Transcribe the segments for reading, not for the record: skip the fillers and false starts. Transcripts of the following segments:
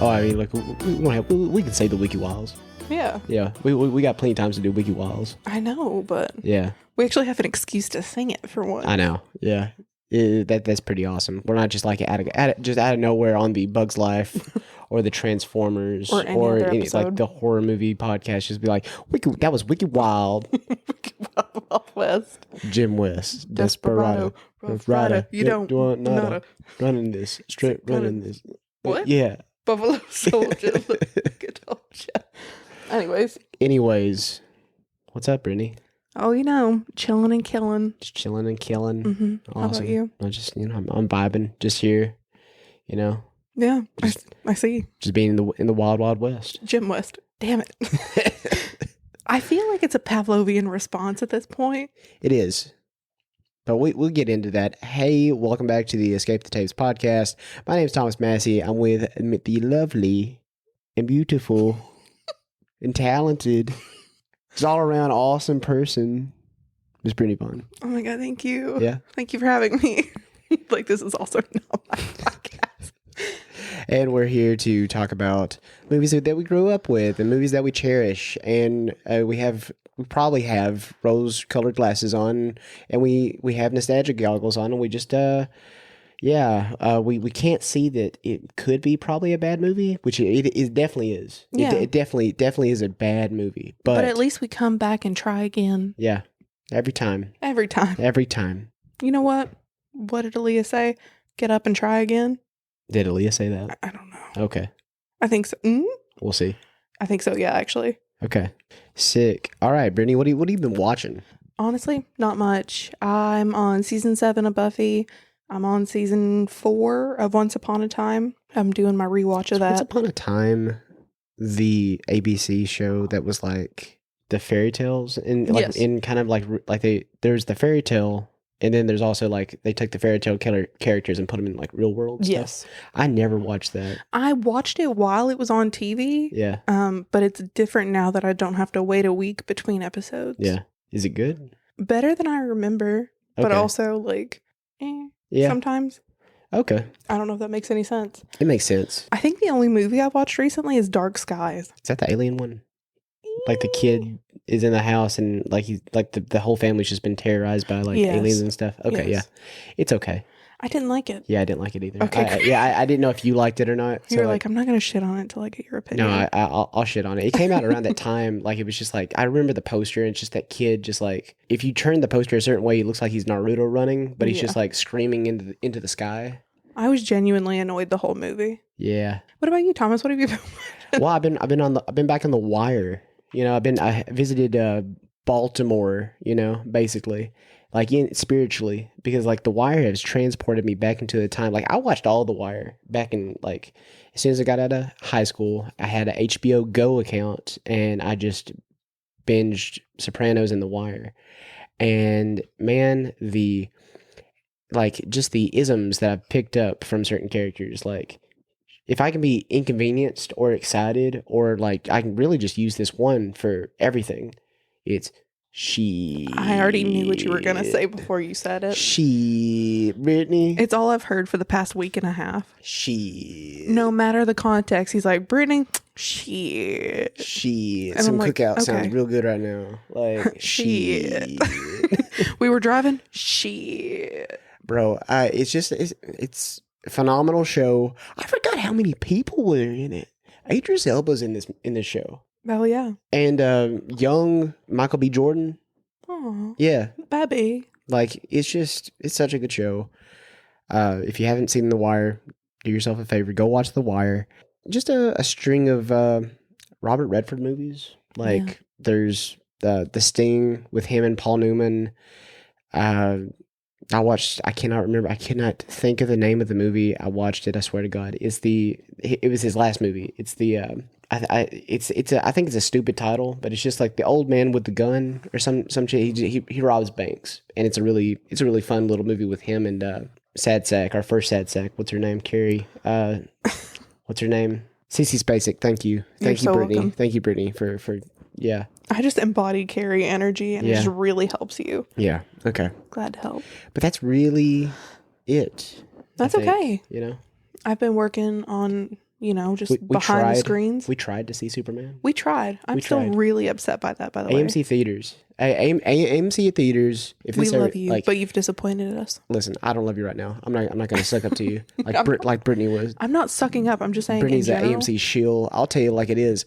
Oh, I mean, like we can say the wiki wiles. Yeah. Yeah, we got plenty of times to do wiki wiles. I know, but Yeah, we actually have an excuse to sing it for once. I know. Yeah, that's pretty awesome. We're not just like out of nowhere on the Bugs Life or the Transformers Or any other episode. like the horror movie podcast. Just be like, that was Wiki Wild. Wild West. Jim West, Desperado, Rough Rider. You don't not a running this strip, running this. What? Yeah. Buffalo Soldier. Anyways, what's up, Brittany? Oh, chilling and killing. Just chilling and killing. Mm-hmm. Awesome. How about you? I just, I'm vibing just here, Yeah, I see. just being in the wild, wild west. Jim West. Damn it. I feel like it's a Pavlovian response at this point. It is. But we'll get into that. Hey, welcome back to the Escape the Tapes podcast. My name is Thomas Massey. I'm with the lovely and beautiful and talented, just all around awesome person, Miss Brittany Bond. Oh my God, thank you. Yeah. Thank you for having me. Like, this is also not my podcast. And we're here to talk about movies that we grew up with and movies that we cherish. And we probably have rose-colored glasses on, and we have nostalgia goggles on, and we just we can't see that it could be probably a bad movie, which it definitely is. Yeah. It definitely is a bad movie. But at least we come back and try again. Yeah, every time. Every time. Every time. You know what? What did Aaliyah say? Get up and try again? Did Aaliyah say that? I don't know. Okay. I think so. We'll see. I think so, yeah, actually. Okay. Sick. All right, Brittany, what have you been watching? Honestly, not much. I'm on season 7 of Buffy. I'm on season 4 of Once Upon a Time. I'm doing my rewatch of that. Once Upon a Time, the ABC show that was like the fairy tales, and like Yes. in kind of like there's the fairy tale, and then there's also like they took the fairy tale characters and put them in like real world stuff. Yes. I never watched that. I watched it while it was on TV. Yeah. But it's different now that I don't have to wait a week between episodes. Yeah. Is it good? Better than I remember, but Okay. also like, Yeah. sometimes. Okay. I don't know if that makes any sense. It makes sense. I think the only movie I watched recently is Dark Skies. Is that the alien one? Like the kid is in the house and like he's like the whole family's just been terrorized by like Yes. aliens and stuff. Okay, Yes. yeah. It's okay. I didn't like it. Yeah, I didn't like it either. Okay. I didn't know if you liked it or not. You're like, I'm not going to shit on it until I get your opinion. No, I'll shit on it. It came out around that time. Like, it was just like, I remember the poster, and it's just that kid just like, if you turn the poster a certain way, it looks like he's Naruto running, but he's just like screaming into the sky. I was genuinely annoyed the whole movie. Yeah. What about you, Thomas? What have you been watching? Well, I've been back on The Wire. I visited Baltimore, basically. Like spiritually, because like The Wire has transported me back into the time. Like I watched all The Wire back in like as soon as I got out of high school. I had an HBO Go account and I just binged Sopranos and The Wire. And man, just the isms that I've picked up from certain characters, like if I can be inconvenienced or excited, or like I can really just use this one for everything, it's she. I already knew what you were going to say before you said it. She, Brittany. It's all I've heard for the past week and a half. She. No matter the context, he's like, Brittany, she. She. And Some I'm like, cookout okay. sounds real good right now. Like, she. We were driving. She. Bro, it's a phenomenal show. I forgot how many people were in it. Idris Elba's in this show. Oh, yeah. And young Michael B. Jordan. Oh, Yeah. baby. Like, it's such a good show. If you haven't seen The Wire, do yourself a favor. Go watch The Wire. Just a string of Robert Redford movies. Like, there's The Sting with him and Paul Newman. I cannot think of the name of the movie. I watched it, I swear to God. It was his last movie. It's I think it's a stupid title, but it's just like The Old Man with the Gun or some shit. He robs banks, and it's a really fun little movie with him and Sad Sack, our first Sad Sack. What's her name? Carrie. What's her name? Cece Spacek. Thank you, so Brittany. welcome. Thank you, Brittany, for yeah. I just embody Carrie energy, and it just really helps you. Yeah. Okay. Glad to help. But that's really it. That's I think, okay. You know. I've been working on just We behind the tried. screens. We tried to see Superman. We tried. I'm We still tried. really upset by that, by the way. AMC theaters. AMC theaters. If We this love ever, you, like, but you've disappointed us. listen, I don't love you right now. I'm not going to suck up to you like I'm like Brittany was. I'm not sucking up. I'm just saying Brittany's in an general. AMC shill. I'll tell you like it is.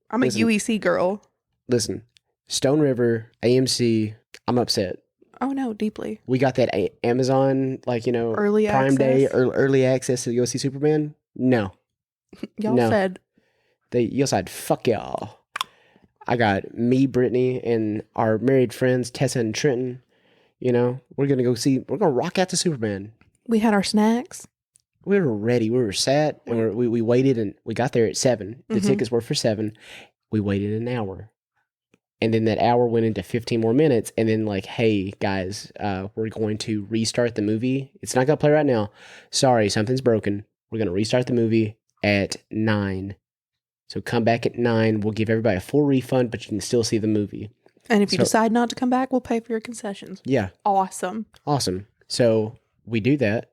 I'm listen. a UEC girl. Listen, Stone River, AMC. I'm upset. Oh no, deeply. We got that Amazon, Early Prime Day, access. early access to go see Superman. No, Y'all No. said you said fuck y'all. I got me, Brittany, and our married friends Tessa and Trenton. We're gonna go see. We're gonna rock out to Superman. we had our snacks. We were ready. We were sat, and we waited, and we got there at 7. The tickets were for 7. We waited an hour, and then that hour went into 15 more minutes, and then hey guys, we're going to restart the movie. It's not gonna play right now. Sorry, something's broken. We're gonna restart the movie at 9. So come back at 9. We'll give everybody a full refund, but you can still see the movie. And if you So- decide not to come back, we'll pay for your concessions. Yeah, Awesome. awesome. So we do that.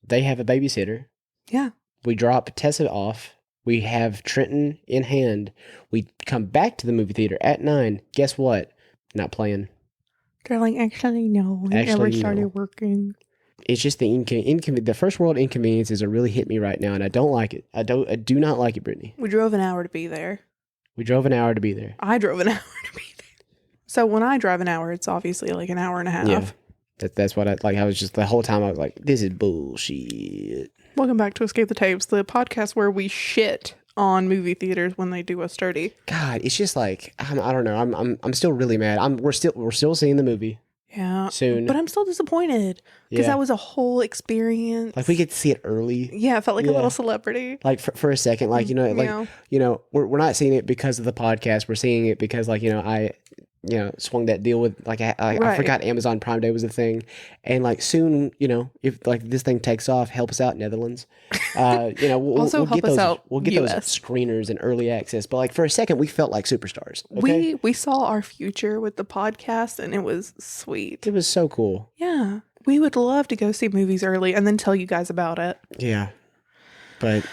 They have a babysitter. Yeah. We drop Tessa off. We have Trenton in hand. We come back to the movie theater at 9. Guess what? Not playing. They're like, actually, no. We never Actually, started no. working. It's just the first world inconveniences are really hit me right now, and I don't like it. I do not like it, Brittany. We drove an hour to be there. We drove an hour to be there. I drove an hour to be there. So when I drive an hour, it's obviously like an hour and a half. Yeah. That's what I was just, the whole time I was like, this is bullshit. Welcome back to Escape the Tapes, the podcast where we shit on movie theaters when they do us dirty. God, it's just I don't know. I'm still really mad. We're still seeing the movie Yeah. soon. But I'm still disappointed because Yeah. that was a whole experience. We get to see it early. Yeah, it felt like a Yeah. little celebrity. For a second, we're not seeing it because of the podcast. We're seeing it because I swung that deal with I Right. forgot Amazon Prime Day was a thing, and soon if this thing takes off, help us out, Netherlands. We'll Also we'll help get us those out, we'll get those US. screeners and early access. But for a second, we felt like superstars. Okay, We saw our future with the podcast and it was sweet. it was so cool. Yeah. We would love to go see movies early and then tell you guys about it. Yeah, but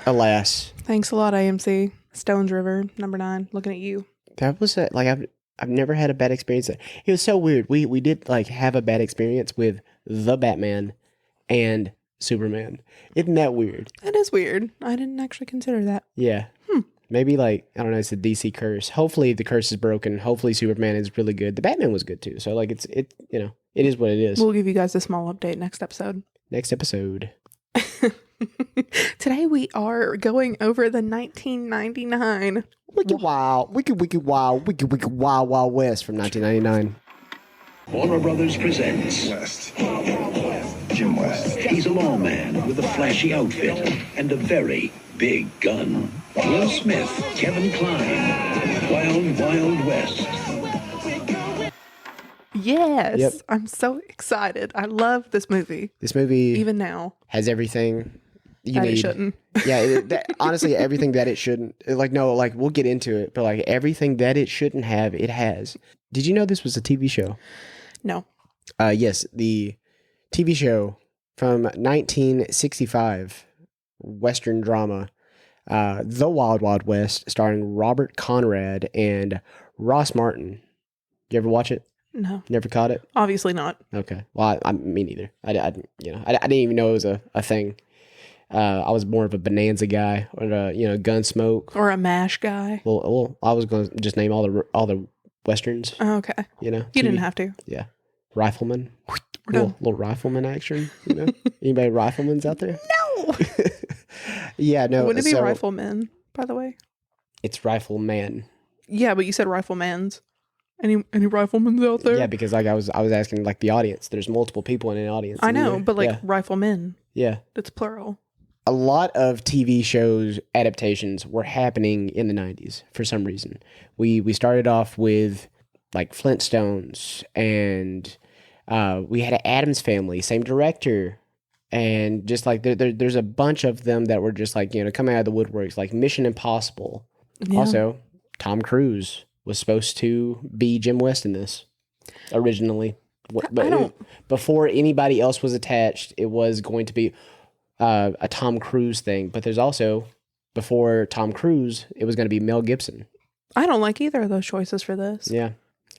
alas, Thanks a lot, AMC. Stones River, number 9. Looking at you. that was I've never had a bad experience. It was so weird. We did have a bad experience with the Batman and Superman. Isn't that weird? That is weird. I didn't actually consider that. Yeah. Maybe I don't know, it's a DC curse. Hopefully the curse is broken. Hopefully Superman is really good. The Batman was good too. So it is what it is. We'll give you guys a small update next episode. Next episode. Today we are going over the 1999. Wiki Wild Wild West from 1999. Warner Brothers presents West. Jim West. He's a lawman with a flashy outfit and a very big gun. Will Smith, Kevin Kline, Wild Wild West. Yes. Yep. I'm so excited. I love this movie. This movie Even now. has everything you That need. it shouldn't. Yeah, honestly, everything that it shouldn't. We'll get into it, but everything that it shouldn't have, it has. Did you know this was a TV show? No. Yes, the TV show from 1965, Western drama, The Wild Wild West, starring Robert Conrad and Ross Martin. You ever watch it? No. Never caught it? Obviously not. Okay. Well, me neither. I didn't even know it was a thing. I was more of a Bonanza guy, or Gunsmoke. Or a MASH guy. Well, I was going to just name all the westerns. Oh, okay. You didn't TV. have to. Yeah, rifleman. We're done. Little rifleman action. Anybody riflemans out there? No. Yeah, no. Wouldn't it be so riflemen, by the way? It's rifleman. Yeah, but you said riflemans. Any riflemen out there? Yeah, because I was asking the audience. There's multiple people in an audience. I know, and but yeah, riflemen. yeah. It's plural. A lot of TV shows adaptations were happening in the 90s for some reason. We started off with Flintstones, and we had an Addams Family, same director, and just there's a bunch of them that were just coming out of the woodworks, like Mission Impossible. Yeah. Also, Tom Cruise was supposed to be Jim West in this originally, I don't- before anybody else was attached. It was going to be a Tom Cruise thing, but there's also, before Tom Cruise, it was going to be Mel Gibson. I don't like either of those choices for this. Yeah.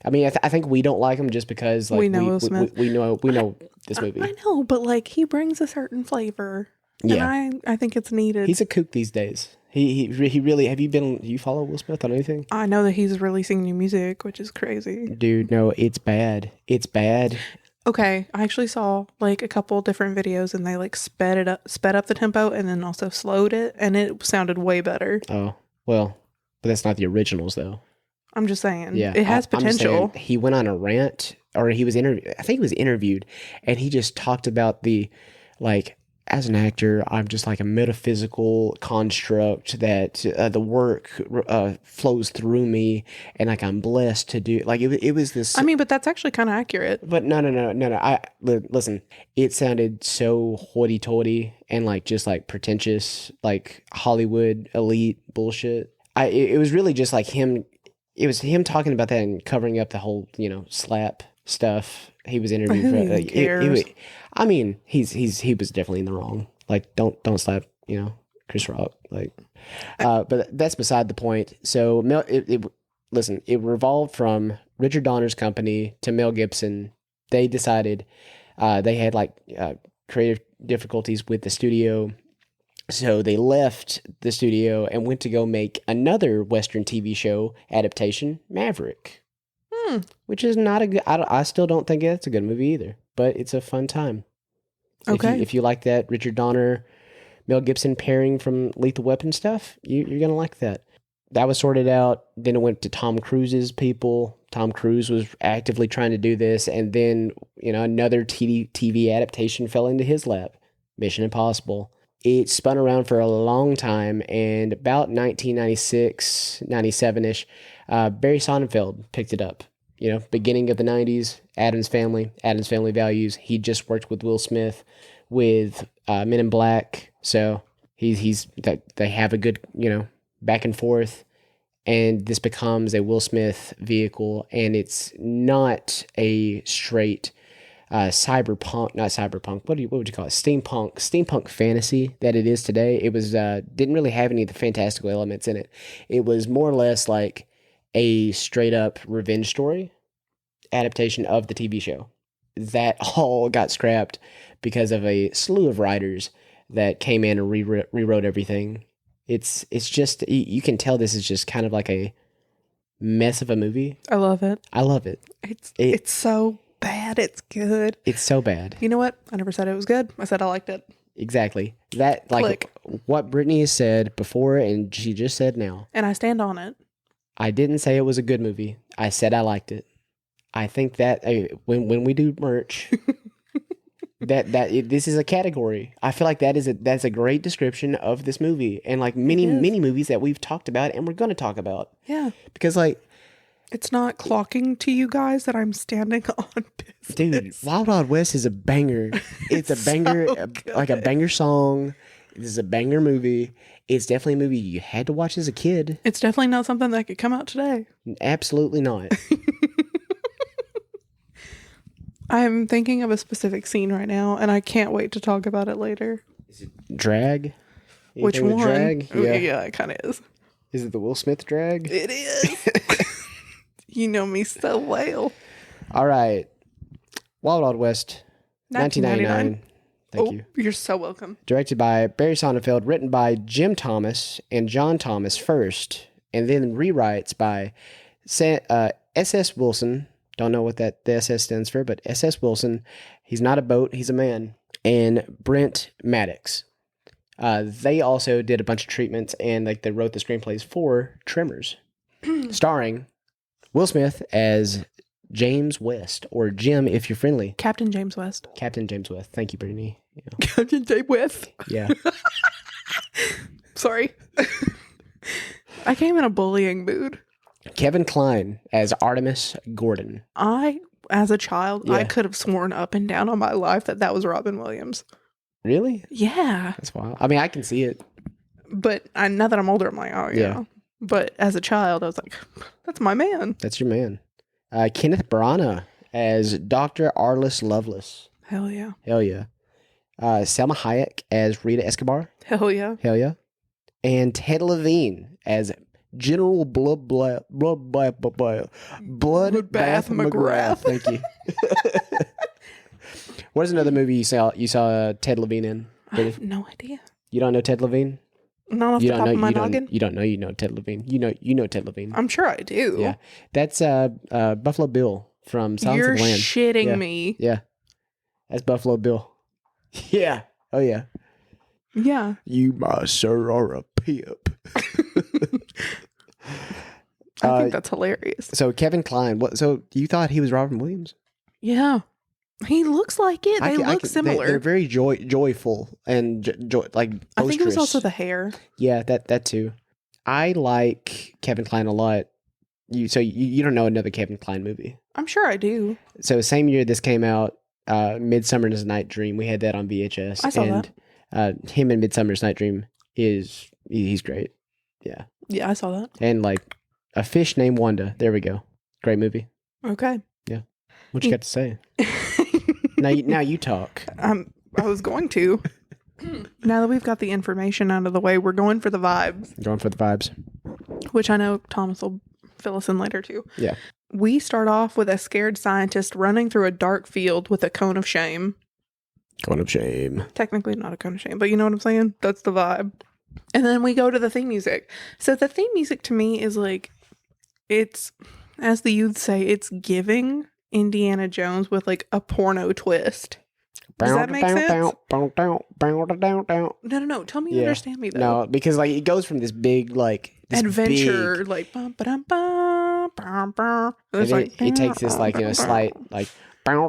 I mean, I think we don't like him just because like We know Will Smith. we know this movie. I know, but like he brings a certain flavor. Yeah. And I think it's needed. He's a kook these days. He really, do you follow Will Smith on anything? I know that he's releasing new music, which is crazy. Dude, no, it's bad. It's bad. Okay, I actually saw like a couple different videos and they like sped up the tempo and then also slowed it and it sounded way better. Oh, well, but that's not the originals though. I'm just saying. Yeah. It has I'm just potential. saying, he went on a rant, or he was interviewed. I think he was interviewed, and he just talked about the, like, as an actor, I'm just like a metaphysical construct that the work flows through me, and like I'm blessed to do. Like it was this. I mean, but that's actually kind of accurate. But no. Listen, it sounded so hoity-toity and like just like pretentious, like Hollywood elite bullshit. It was really just like him. It was him talking about that and covering up the whole, slap stuff. He was interviewed for. Who cares? I mean, he was definitely in the wrong. Like, don't slap, Chris Rock. Like, but that's beside the point. So listen, it revolved from Richard Donner's company to Mel Gibson. They decided they had like creative difficulties with the studio. So they left the studio and went to go make another Western TV show adaptation, Maverick, which is not a good. I still don't think it's a good movie either, but it's a fun time. Okay, if you like that Richard Donner, Mel Gibson pairing from Lethal Weapon stuff, you're gonna like that. That was sorted out. Then it went to Tom Cruise's people. Tom Cruise was actively trying to do this, and then another TV adaptation fell into his lap, Mission Impossible. It spun around for a long time, and about 1996, 97-ish, Barry Sonnenfeld picked it up. Beginning of the 90s, Addams Family Values. He just worked with Will Smith with Men in Black, so they have a good, back and forth, and this becomes a Will Smith vehicle, and it's not a straight not cyberpunk. What would you call it? Steampunk fantasy that it is today. It was didn't really have any of the fantastical elements in it. It was more or less like a straight up revenge story adaptation of the TV show. That all got scrapped because of a slew of writers that came in and rewrote everything. It's just, you can tell this is just kind of like a mess of a movie. I love it. I love it. It's so bad. It's good. It's so bad. You know what? I never said it was good. I said I liked it. Exactly. That, like, Click. What Brittany has said before and she just said now. And I stand on it. I didn't say it was a good movie. I said I liked it. I think that when we do merch, this is a category. I feel like that's a great description of this movie, and like many movies that we've talked about and we're going to talk about. Yeah. Because like, it's not clocking to you guys that I'm standing on business. dude, Wild Wild West is a banger. It's a banger, like a banger song. This is a banger movie. It's definitely a movie you had to watch as a kid. It's definitely not something that could come out today. Absolutely not. I'm thinking of a specific scene right now, and I can't wait to talk about it later. Is it drag? Which Anything with one? Drag? Yeah, it kind of is. Is it the Will Smith drag? It is. You know me so well. All right. Wild Wild West, 1999. Thank you. You're so welcome. Directed by Barry Sonnenfeld, written by Jim Thomas and John Thomas first, and then rewrites by S.S. Wilson. Don't know what the SS stands for, but S.S. Wilson. He's not a boat, he's a man. And Brent Maddox. They also did a bunch of treatments, and like they wrote the screenplays for Tremors, starring Will Smith as James West, or Jim if you're friendly. Captain James West. Captain James West. Thank you, Brittany. Yeah. Captain James West. Yeah. Sorry. I came in a bullying mood. Kevin Kline as Artemis Gordon. As a child, Yeah. I could have sworn up and down on my life that was Robin Williams. Really? Yeah. That's wild. I mean, I can see it. But now that I'm older, I'm like, oh, yeah. But as a child, I was like, that's my man. That's your man. Kenneth Branagh as Dr. Arliss Lovelace. Hell yeah. Hell yeah. Selma Hayek as Rita Escobar. Hell yeah. Hell yeah. And Ted Levine as General Bloodbath McGrath. Thank you. What is another movie you saw Ted Levine in? I have no idea. You don't know Ted Levine? Not off the top of my noggin. You don't know Ted Levine. You know Ted Levine. I'm sure I do. Yeah. That's Buffalo Bill from Silence You're of the Lambs. shitting me. Yeah. That's Buffalo Bill. Yeah. Oh yeah. Yeah. You, my sir, are a pimp. I think that's hilarious. So Kevin Kline, so you thought he was Robin Williams? Yeah. He looks like it. They look similar. They're very joyful and like boisterous. I think it was also the hair. Yeah, that too. I like Kevin Kline a lot. You don't know another Kevin Kline movie? I'm sure I do. So same year this came out, Midsummer's Night Dream. We had that on VHS. I saw that. Him in Midsummer's Night Dream he's great. Yeah. Yeah, I saw that. And like A Fish Named Wanda. There we go. Great movie. Okay. Yeah. What you got to say? Now you talk. I was going to. Now that we've got the information out of the way, we're going for the vibes. Going for the vibes. Which I know Thomas will fill us in later too. Yeah. We start off with a scared scientist running through a dark field with a cone of shame. Cone of shame. Technically not a cone of shame, but you know what I'm saying? That's the vibe. And then we go to the theme music. So the theme music to me is like, it's, as the youth say, it's giving Indiana Jones with like a porno twist. Does that make sense? No. Tell me you understand me though. No, because like it goes from this big like this adventure, big, like bum, ba-dum, bum, bum, bum. And then it takes this like slight like yeah,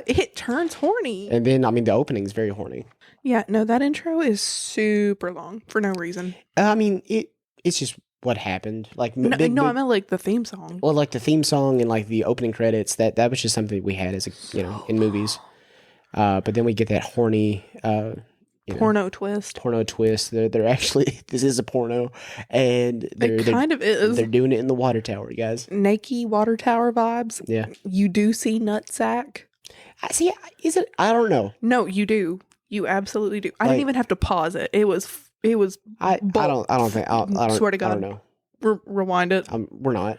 it turns horny. And then the opening is very horny. Yeah, no, that intro is super long for no reason. It's just what happened. Like I meant like the theme song. Well, like the theme song and like the opening credits. That was just something we had as in movies. But then we get that horny porno twist. Porno twist. They're actually this is a porno, and it kind of is. They're doing it in the water tower, guys. Naked water tower vibes. Yeah, you do see nutsack. See, is it? I don't know. No, you do. You absolutely do. I didn't even have to pause it. It was. I don't think. I swear to God. I don't know. Rewind it. We're not.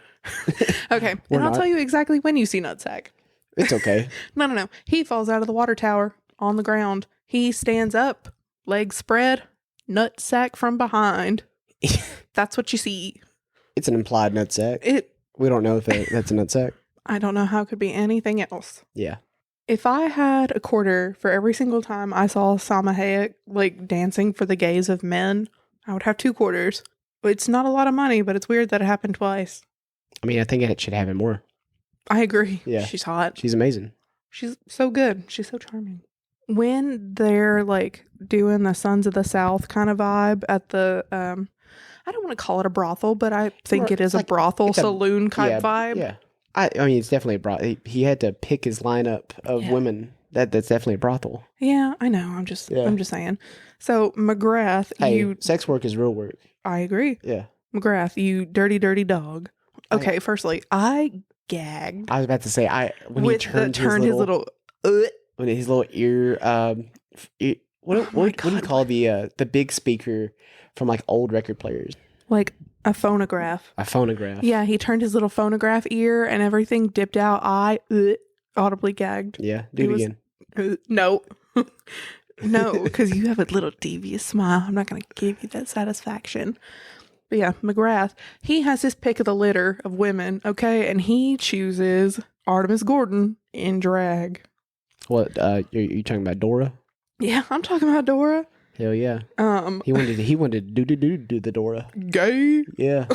Okay, and I'll tell you exactly when you see nutsack. It's okay. No. He falls out of the water tower on the ground. He stands up, legs spread, nutsack from behind. That's what you see. It's an implied nutsack. We don't know if that's a nutsack. I don't know how it could be anything else. Yeah. If I had a quarter for every single time I saw Salma Hayek like dancing for the gaze of men, I would have 2 quarters. It's not a lot of money, but it's weird that it happened twice. I think it should happen more. I agree. Yeah. She's hot. She's amazing. She's so good. She's so charming. When they're like doing the Sons of the South kind of vibe at the, I don't want to call it a brothel, but I think it is a brothel saloon type vibe. Yeah. It's definitely a brothel. He had to pick his lineup of women. That's definitely a brothel. Yeah, I know. I'm just saying. So McGrath, sex work is real work. I agree. Yeah. McGrath, you dirty, dirty dog. Okay, firstly, I gagged. I was about to say when he turned his little ear. What do you call the big speaker from like old record players? Like a phonograph. A phonograph. Yeah, he turned his little phonograph ear and everything dipped out. I audibly gagged. Yeah, do it again. No. No, because you have a little devious smile. I'm not going to give you that satisfaction. But yeah, McGrath, he has his pick of the litter of women, okay? And he chooses Artemis Gordon in drag. What, you talking about Dora? Yeah, I'm talking about Dora. Hell yeah. He wanted to do the Dora. Gay? Yeah.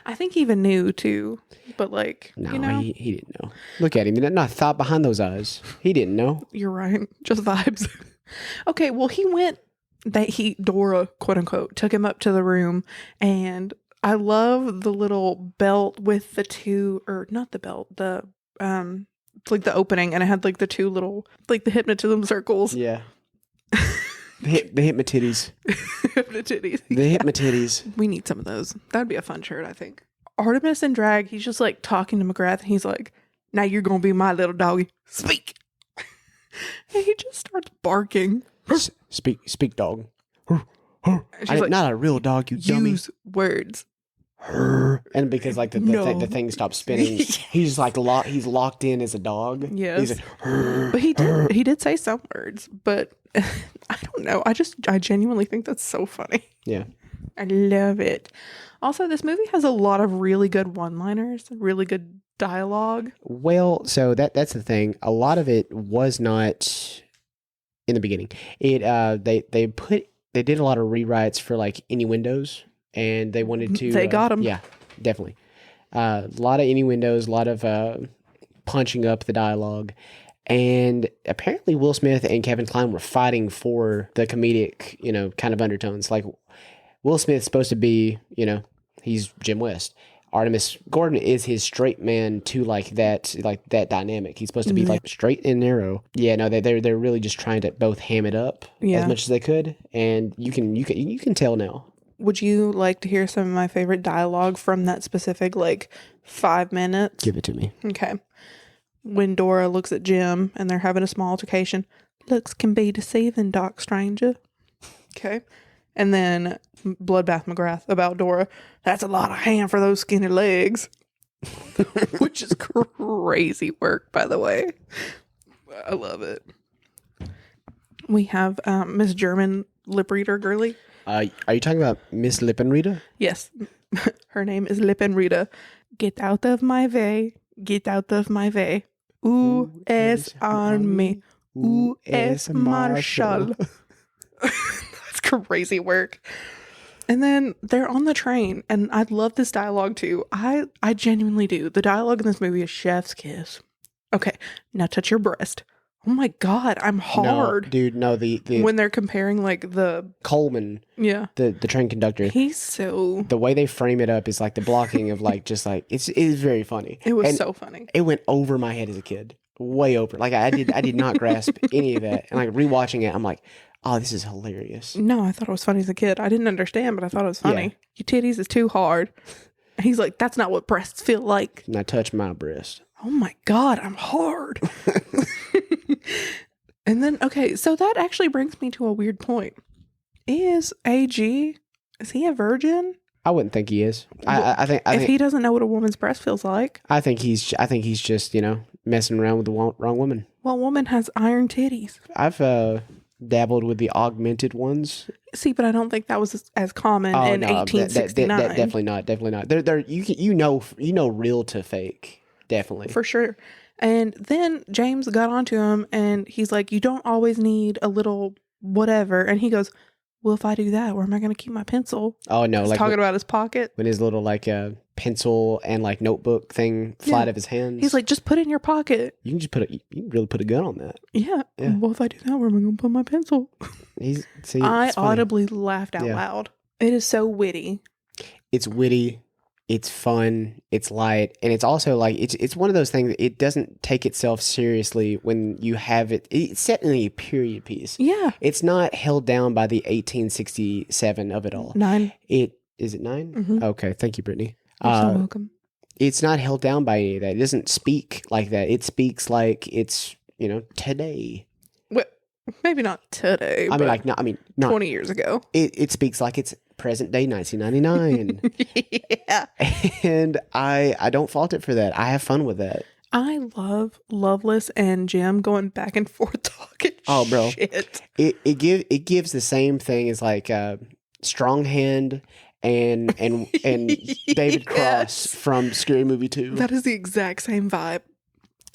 I think he even knew too. But like, no, he didn't know. Look at him. Not thought behind those eyes. He didn't know. You're right. Just vibes. Okay, well Dora, quote unquote, took him up to the room, and I love the little belt with the two, or not the belt, like the opening, and it had like the 2 little, like the hypnotism circles. Yeah. The hypnotitties. Hypnotitties. The hypnotitties. We need some of those. That'd be a fun shirt, I think. Artemis in drag, he's just like talking to McGrath, and he's like, Now you're going to be my little doggy. Speak. And he just starts barking. Speak, dog. She's like, not a real dog, you dummy. use words. And because like the thing stops spinning, he's like he's locked in as a dog. Yes. He's like, But he did say some words, but I don't know. I genuinely think that's so funny. Yeah. I love it. Also, this movie has a lot of really good one-liners, really good dialogue. Well, so that's the thing. A lot of it was not in the beginning. It they did a lot of rewrites for like innuendos, and they wanted to. They got them. Yeah, definitely. A lot of innuendos, a lot of punching up the dialogue, and apparently Will Smith and Kevin Kline were fighting for the comedic, kind of undertones. Like Will Smith's supposed to be, he's Jim West. Artemis Gordon is his straight man to like that dynamic. He's supposed to be like straight and narrow. Yeah, no, they're really just trying to both ham it up as much as they could, and you can tell now. Would you like to hear some of my favorite dialogue from that specific 5 minutes? Give it to me. Okay. When Dora looks at Jim and they're having a small altercation, looks can be deceiving, Doc Stranger. Okay. And then Bloodbath McGrath about Dora. That's a lot of ham for those skinny legs. Which is crazy work, by the way. I love it. We have Miss German lip reader girly. Are you talking about Miss Lippenrieder? Yes. Her name is Lippenrieder. Get out of my way. Get out of my way. U.S. Army. U.S. Marshal. That's crazy work. And then they're on the train, and I love this dialogue too. I genuinely do. The dialogue in this movie is chef's kiss. Okay, now touch your breast. Oh my God, I'm hard. No, dude, no, the when they're comparing the Coleman, the train conductor. He's so, the way they frame it up is like the blocking of it is very funny. It was so funny. It went over my head as a kid, way over. Like I did not grasp any of that, and like rewatching it, I'm like, oh, this is hilarious. No, I thought it was funny as a kid. I didn't understand, but I thought it was funny. Yeah. Your titties is too hard. And he's like, that's not what breasts feel like. Now touch my breast. Oh my God, I'm hard. And then, okay, so that actually brings me to a weird point. Is he a virgin? I wouldn't think he is. I think he doesn't know what a woman's breast feels like. I think he's just messing around with the wrong woman. Well, woman has iron titties. I've dabbled with the augmented ones. See, but I don't think that was as common in 1869. Definitely not. They're you know real to fake. Definitely. For sure. And then James got onto him and he's like, you don't always need a little whatever. And he goes, well, if I do that, where am I going to keep my pencil? Oh, no. He's talking about his pocket. When his little pencil and notebook thing fly out of his hands. He's like, just put it in your pocket. You can really put a gun on that. Yeah. Well, if I do that, where am I going to put my pencil? I audibly laughed out loud. It is so witty. It's witty. It's fun, it's light, and it's also it's one of those things that it doesn't take itself seriously when you have it. It's set in a period piece. Yeah. It's not held down by the 1867 of it all. 9. Is it 9? Mm-hmm. Okay, thank you, Brittany. You're so welcome. It's not held down by any of that. It doesn't speak like that. It speaks like it's, today. Well, maybe not today. I mean, not 20 years ago. It speaks like it's present day 1999. Yeah. And I don't fault it for that. I have fun with that. I love Loveless and Jim going back and forth talking shit. It gives the same thing as Strong Hand and David Cross from Scary Movie 2. That is the exact same vibe.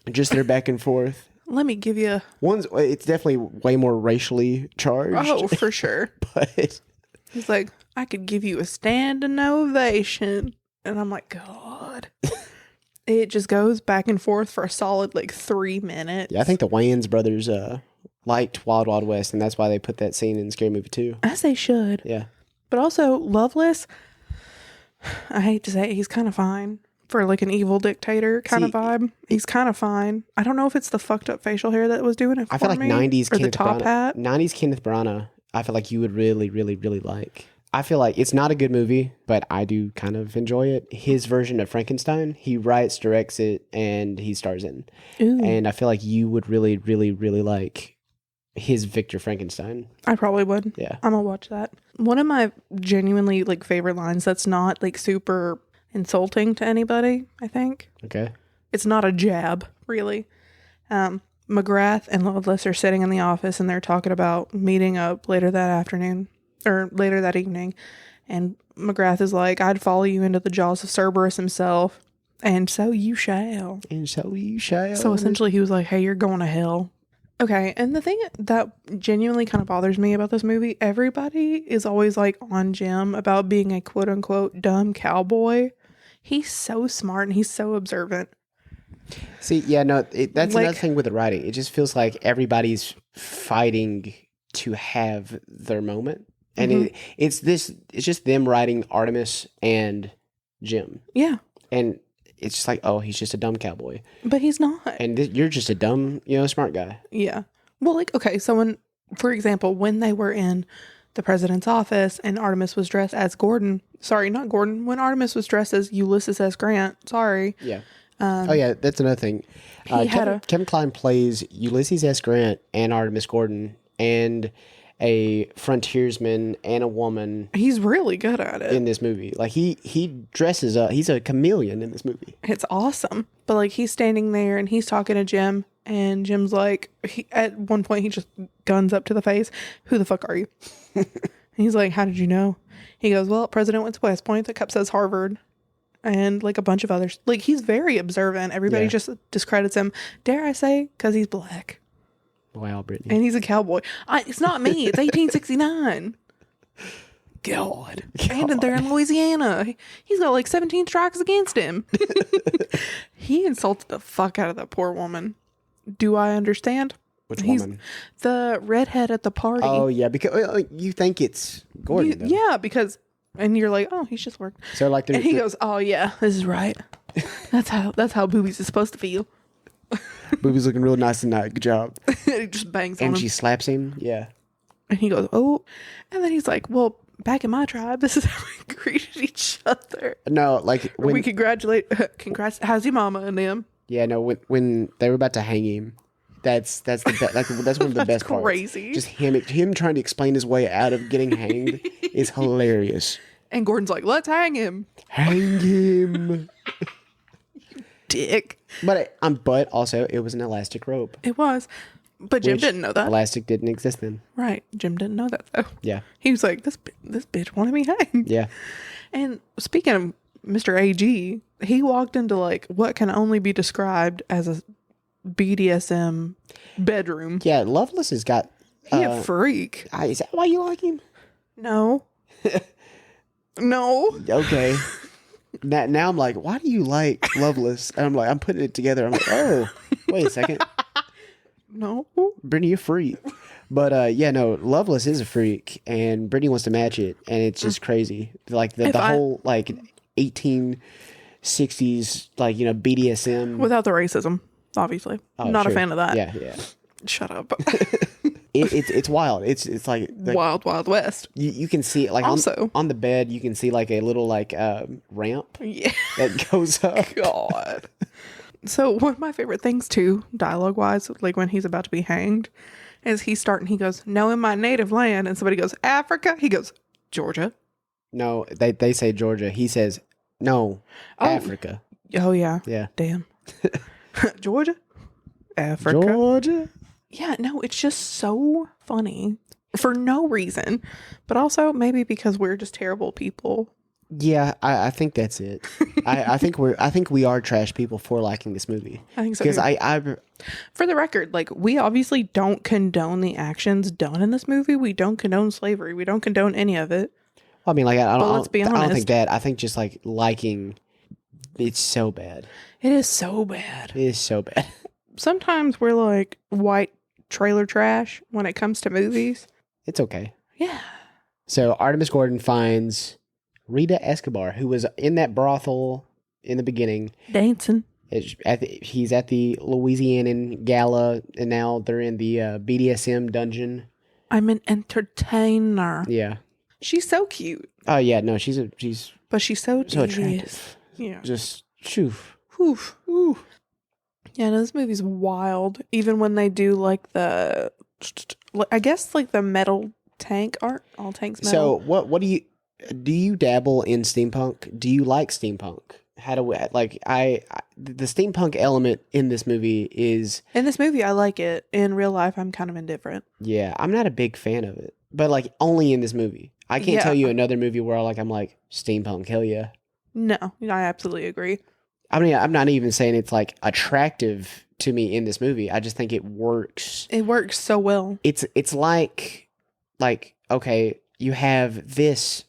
Just their back and forth. Let me give you it's definitely way more racially charged. Oh, for sure. But he's like, I could give you a standing ovation. And I'm like, God. It just goes back and forth for a solid 3 minutes. Yeah, I think the Wayans brothers liked Wild Wild West, and that's why they put that scene in Scary Movie 2. As they should. Yeah. But also, Loveless, I hate to say it, he's kind of fine for an evil dictator kind of vibe. He's kind of fine. I don't know if it's the fucked up facial hair that was doing it for me. I feel like 90s or Kenneth the top Branagh, hat. 90s Kenneth Branagh, I feel like you would really, really, really like. I feel like it's not a good movie, but I do kind of enjoy it. His version of Frankenstein, he writes, directs it, and he stars in. Ooh. And I feel like you would really, really, really like his Victor Frankenstein. I probably would. Yeah. I'm gonna watch that. One of my genuinely like favorite lines that's not like super insulting to anybody, I think. Okay. It's not a jab, really. McGrath and Loveless are sitting in the office and they're talking about meeting up later that afternoon or later that evening. And McGrath is like, I'd follow you into the jaws of Cerberus himself. And so you shall. And so you shall. So essentially he was like, hey, you're going to hell. Okay. And the thing that genuinely kind of bothers me about this movie, everybody is always like on Jim about being a quote unquote dumb cowboy. He's so smart and he's so observant. See, yeah, no, that's Like- another thing with the writing. It just feels like everybody's fighting to have their moment. And it's just them writing Artemis and Jim. Yeah. And it's just like, oh, he's just a dumb cowboy. But he's not. And you're just a dumb, smart guy. Yeah. Well, like, okay, so when, for example, when they were in the president's office and Artemis was dressed as Gordon, sorry, not Gordon, when Artemis was dressed as Ulysses S. Grant, sorry. Yeah. Oh, yeah, that's another thing. Kevin Kline plays Ulysses S. Grant and Artemis Gordon and a frontiersman and a woman He's really good at it. in this movie. Like, he dresses up. He's a chameleon in this movie. It's awesome. But, like, he's standing there and he's talking to Jim, and Jim's like, at one point, he just guns up to the face. Who the fuck are you? And he's like, how did you know? He goes, well, President went to West Point. The cup says Harvard. And like a bunch of others. Like, he's very observant. Everybody just discredits him. Dare I say, because he's black. Wow, Brittany. And he's a cowboy. It's not me. It's 1869. God. And they're in Louisiana. He's got like 17 strikes against him. He insulted the fuck out of that poor woman. Do I understand? Which He's woman? the redhead at the party. Oh, yeah, because you think it's Gordon, though. Yeah, because... And you're like, oh, he's just worked. So, like, And he goes, oh, yeah, this is right. That's how boobies is supposed to feel. Booby's looking real nice tonight. Good job. He just bangs on And him. she slaps him. Yeah. And he goes, oh. And then he's like, well, back in my tribe, this is how we greeted each other. No, like, when... We congrats, how's your mama and them? Yeah, no, when they were about to hang him, that's one of the best parts. Crazy. Just him trying to explain his way out of getting hanged is hilarious. And Gordon's like, let's hang him. Hang him. Dick. But also it was an elastic rope. It was. But Jim which didn't know that. Elastic didn't exist then. Right. Jim didn't know that, though. Yeah. He was like, this bitch wanted me hanged. Yeah. And speaking of Mr. AG, he walked into like what can only be described as a BDSM bedroom. Yeah, Loveless has got... He a freak. Is that why you like him? No. No. Okay. Now I'm like, why do you like Loveless? And I'm like, I'm putting it together. I'm like, oh, wait a second. No. Brittany, you're a freak. But yeah, no, Loveless is a freak, and Brittany wants to match it, and it's just crazy. Like the whole like 1860s like BDSM Without the racism, obviously. Not sure. a fan of that. Yeah. Shut up. It's wild. It's like Wild Wild West. you can see it like Also- on the bed. You can see like a little like ramp Yeah. that goes up. God. So one of my favorite things too, dialogue wise, like when he's about to be hanged, is he goes, no, in my native land, and somebody goes, Africa. He goes, Georgia. No, they say Georgia. He says no, Africa. Oh yeah. Yeah. Damn. Georgia? Africa. Georgia. Yeah, no, it's just so funny for no reason, but also maybe because we're just terrible people. Yeah, I think that's it. I think we are trash people for liking this movie. I think so. Because too. For the record, like, we obviously don't condone the actions done in this movie. We don't condone slavery. We don't condone any of it. I mean, like, let's be I don't think honest. that. I think just like liking, it's so bad. It is so bad. It is so bad. Sometimes we're like white trailer trash when it comes to movies. It's okay. Yeah. So Artemis Gordon finds Rita Escobar, who was in that brothel in the beginning. Dancing. He's at the Louisianan gala, and now they're in the BDSM dungeon. I'm an entertainer. Yeah. She's so cute, Oh yeah, no, she's but she's so so devious. attractive. Yeah. Just shoo. Oof. Ooh. Yeah, no, this movie's wild. Even when they do like I guess like the metal tank. Aren't all tanks So metal? what do you dabble in steampunk? Do you like steampunk? How do we like the steampunk element in this movie is In this movie, I like it. In real life, I'm kind of indifferent. yeah, I'm not a big fan of it. But like only in this movie. I can't Yeah. tell you another movie where I'm like steampunk, hell yeah. No, I absolutely agree. I mean, I'm not even saying it's like attractive to me in this movie. I just think it works. It works so well. It's like okay, you have this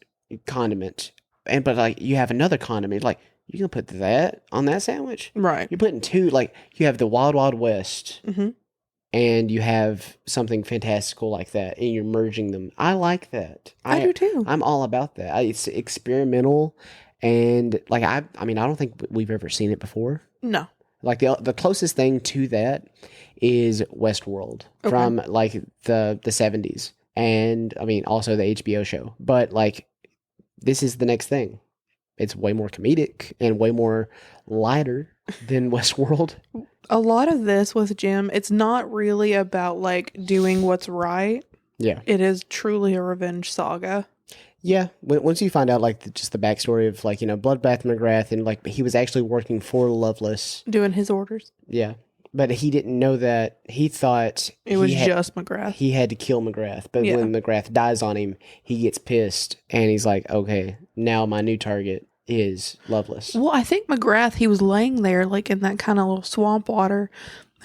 condiment, but like you have another condiment. Like you can put that on that sandwich. Right. You're putting two. Like you have the Wild Wild West, Mm-hmm. and you have something fantastical like that, and you're merging them. I like that. I do too. I'm all about that. It's experimental, and like I mean, I don't think we've ever seen it before. No. Like the closest thing to that is Westworld Okay. from like the 70s, and I mean also the HBO show. But like this is the next thing. It's way more comedic and way more lighter than Westworld. A lot of this with Jim, it's not really about like doing what's right. Yeah. It is truly a revenge saga. Yeah, once you find out like just the backstory of like Bloodbath McGrath and like he was actually working for Loveless. Doing his orders. Yeah, but he didn't know that. He thought It was just McGrath. he had to kill McGrath. But Yeah. when McGrath dies on him, he gets pissed and he's like, okay, now my new target is Loveless. Well, I think McGrath, he was laying there like in that kind of little swamp water.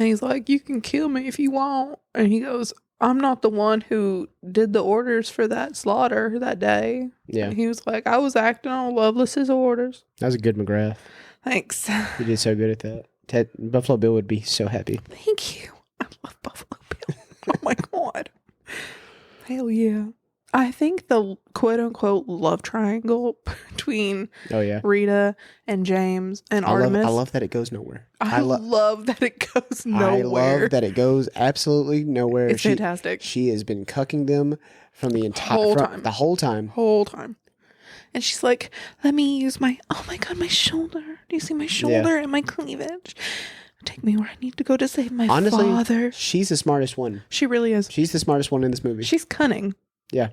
And he's like, you can kill me if you want. And he goes, I'm not the one who did the orders for that slaughter that day. Yeah, And he was like, I was acting on Loveless's orders. that was a good McGrath. Thanks. He did so good at that. Buffalo Bill would be so happy. Thank you. I love Buffalo Bill. Oh my God. Hell yeah. I think the quote unquote love triangle between Oh yeah, Rita and James and I Artemis. love that it goes nowhere. I love that it goes nowhere. I love that it goes absolutely nowhere. It's fantastic. She has been cucking them from the entire Whole time. the whole time. Whole time. And she's like, let me use oh my God, my shoulder. Do you see my shoulder and my cleavage? Take me where I need to go to save my Honestly, father. she's the smartest one. She really is. She's the smartest one in this movie. She's cunning. Yeah.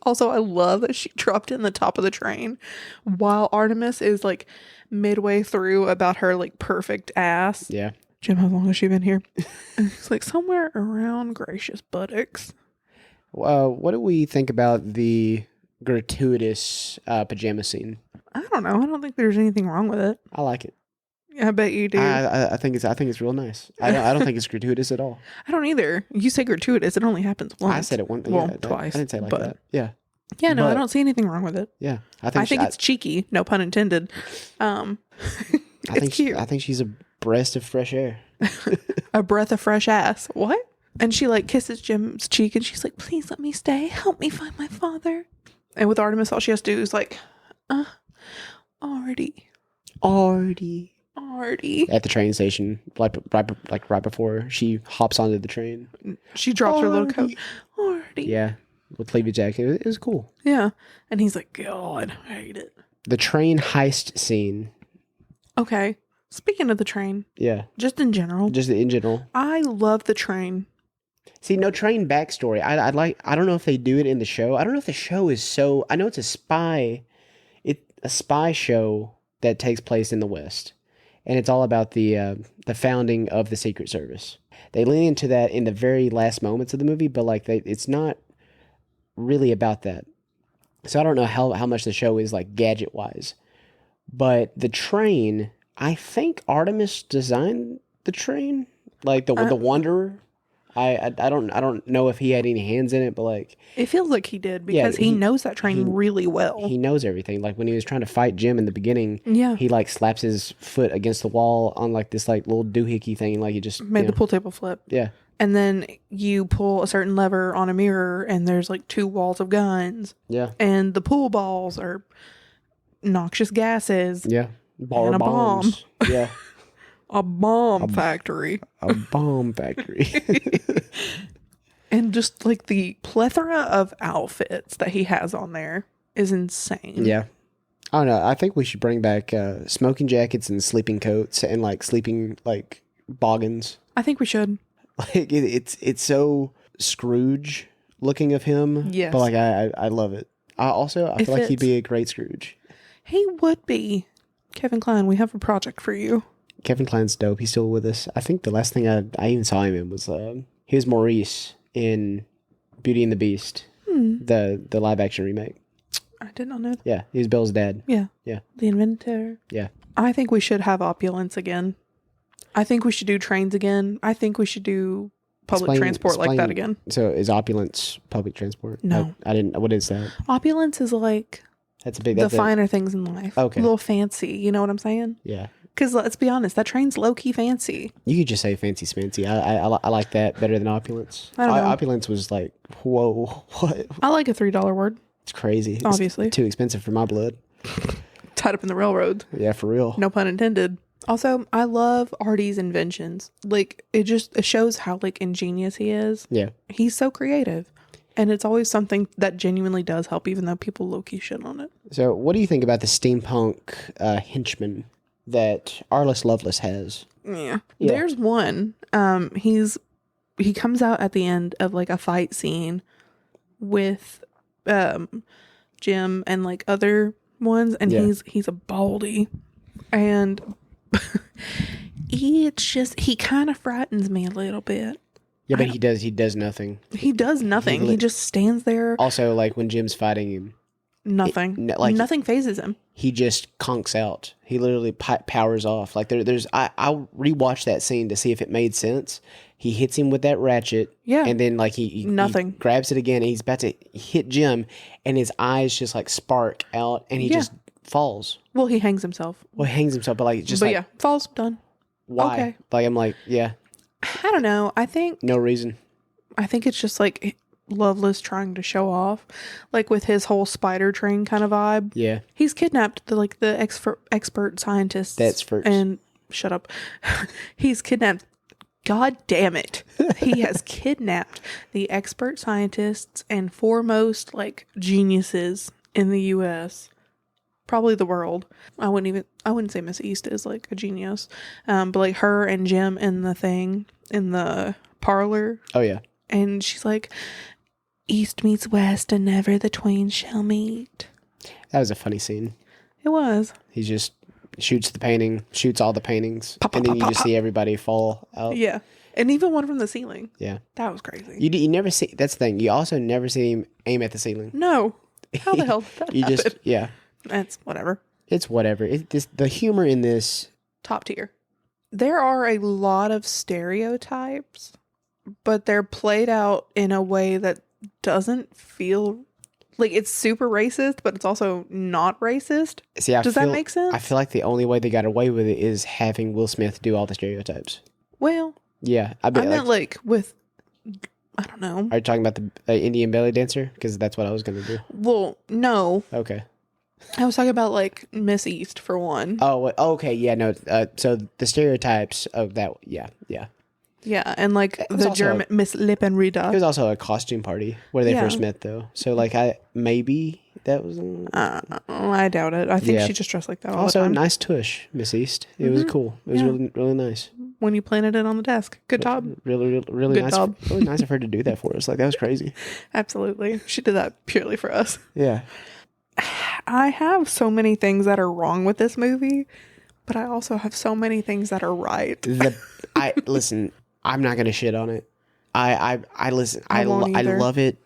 Also, I love that she dropped in the top of the train while Artemis is like midway through about her like perfect ass. Yeah. Jim, how long has she been here? And he's like, somewhere around gracious buttocks. What do we think about the gratuitous pajama scene? I don't know. I don't think there's anything wrong with it. I like it. I bet you do. I think it's real nice. I don't think it's gratuitous at all. I don't either. You say gratuitous. It only happens once. I said it once. Well, Yeah, twice. I didn't say it like but- that. Yeah. Yeah, no, I But- don't see anything wrong with it. Yeah. I think it's cheeky. No pun intended. It's cute. I think she's a breath of fresh air. A breath of fresh ass. What? And she like kisses Jim's cheek and she's like, please let me stay. Help me find my father. And with Artemis, all she has to do is like, Artie. At the train station, right before she hops onto the train. She drops her little coat. Artie. Yeah, with cleavage jacket. It was cool. Yeah. And he's like, God, I hate it. The train heist scene. Okay. Speaking of the train, Yeah, just in general, just in general. I love the train. See, no train backstory. I don't know if they do it in the show. I don't know if the show is so. I know it's a spy show that takes place in the West, and it's all about the founding of the Secret Service. They lean into that in the very last moments of the movie, but like it's not really about that. So I don't know how much the show is like gadget wise, but the train. I think Artemis designed the train, like the Wanderer. I don't know if he had any hands in it, but like It feels like he did because he knows that train really well. he knows everything. Like when he was trying to fight Jim in the beginning, Yeah. he like slaps his foot against the wall on like this like little doohickey thing, like he just Made the pool table flip. yeah. And then you pull a certain lever on a mirror and there's like 2 walls of guns. Yeah. And the pool balls are noxious gases. Yeah. And a bomb. Bombs. Yeah. A bomb factory. A bomb factory. And just like the plethora of outfits that he has on there is insane. Yeah. I don't know. I think we should bring back smoking jackets and sleeping coats and like sleeping like boggins. I think we should. Like it's so Scrooge looking of him. Yes. But like I love it. I feel like he'd fits. be a great Scrooge. He would be. Kevin Kline, we have a project for you. Kevin Kline's dope. He's still with us. I think the last thing I even saw him in was he was Maurice in Beauty and the Beast, the live action remake. I did not know that. Yeah, he was Belle's dad. Yeah. Yeah. The inventor. Yeah. I think we should have opulence again. I think we should do trains again. I think we should do public transport like that again. So is opulence public transport? No. I didn't. What is that? Opulence is like That's a big. the That's finer things in life. Okay. A little fancy. You know what I'm saying? Yeah. Because let's be honest, that train's low-key fancy. You could just say fancy smancy. I like that better than opulence. I don't know. Opulence was like, whoa, what? I like a $3 word. It's crazy. Obviously. It's too expensive for my blood. Tied up in the railroad. Yeah, for real. No pun intended. Also, I love Artie's inventions. Like, it shows how, like, ingenious he is. Yeah. He's so creative. And it's always something that genuinely does help, even though people low-key shit on it. So what do you think about the steampunk henchman that Arliss Lovelace has? Yeah. Yeah. There's one. He comes out at the end of, like, a fight scene with Jim and, like, other ones. And Yeah. he's a baldy. And it's just, he kind of frightens me a little bit. Yeah, but he does nothing. He does nothing. He just stands there. Also, like when Jim's fighting him, Nothing. Nothing phases him. he just conks out. He literally powers off. Like there's I rewatched that scene to see if it made sense. He hits him with that ratchet. Yeah. And then like he Nothing. grabs it again and he's about to hit Jim and his eyes just like spark out and he Yeah. just falls. Well, he hangs himself. Well, he hangs himself, but like just But like yeah, falls, done. why? okay. Like I'm like, yeah, I don't know. I think no reason. it's just like Loveless trying to show off, like with his whole spider train kind of vibe. Yeah. He's kidnapped the expert scientists. That's first. And shut up. He's kidnapped. God damn it. He has kidnapped the expert scientists and foremost like geniuses in the US. Probably the world. I wouldn't say Miss East is like a genius. But like her and Jim in the parlor. Oh yeah. And she's like, East meets West and never the twain shall meet. That was a funny scene. It was. He just shoots the painting, shoots all the paintings, Pop, and pop, then you pop, just pop. see everybody fall out. Yeah. And even one from the ceiling. Yeah. That was crazy. You never see, that's the thing. You also never see him aim at the ceiling. No. How the hell did that You happen? just, yeah. That's whatever. It's whatever. The humor in this, Top tier. There are a lot of stereotypes, but they're played out in a way that doesn't feel like it's super racist, but it's also not racist. see, Does that make sense? I feel like the only way they got away with it is having Will Smith do all the stereotypes. Well, Yeah. I meant like with, I don't know. Are you talking about the Indian belly dancer? Because that's what I was going to do. Well, no. Okay. I was talking about like Miss East for one. Oh, okay. Yeah, no. So the stereotypes of that, yeah. Yeah, and like was the also German Miss Lippenrieder. It was also a costume party where they Yeah. first met, though. So, like, maybe that was... I doubt it. I think Yeah. she just dressed like that all Also, the time. nice tush, Miss East. It was cool. It was Yeah. really, really nice. When you planted it on the desk. Good job. Really Good nice. job. Really nice of her to do that for us. Like, that was crazy. Absolutely. She did that purely for us. Yeah. I have so many things that are wrong with this movie, but I also have so many things that are right. Listen, I'm not gonna shit on it. I listen. I won't I either. love it.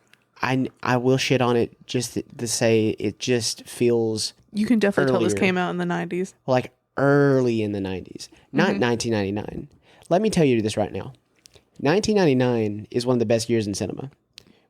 I will shit on it just to say it just feels You can definitely tell this Earlier. came out in the 90s. like early in the 90s, not Mm-hmm. 1999. Let me tell you this right now. 1999 is one of the best years in cinema.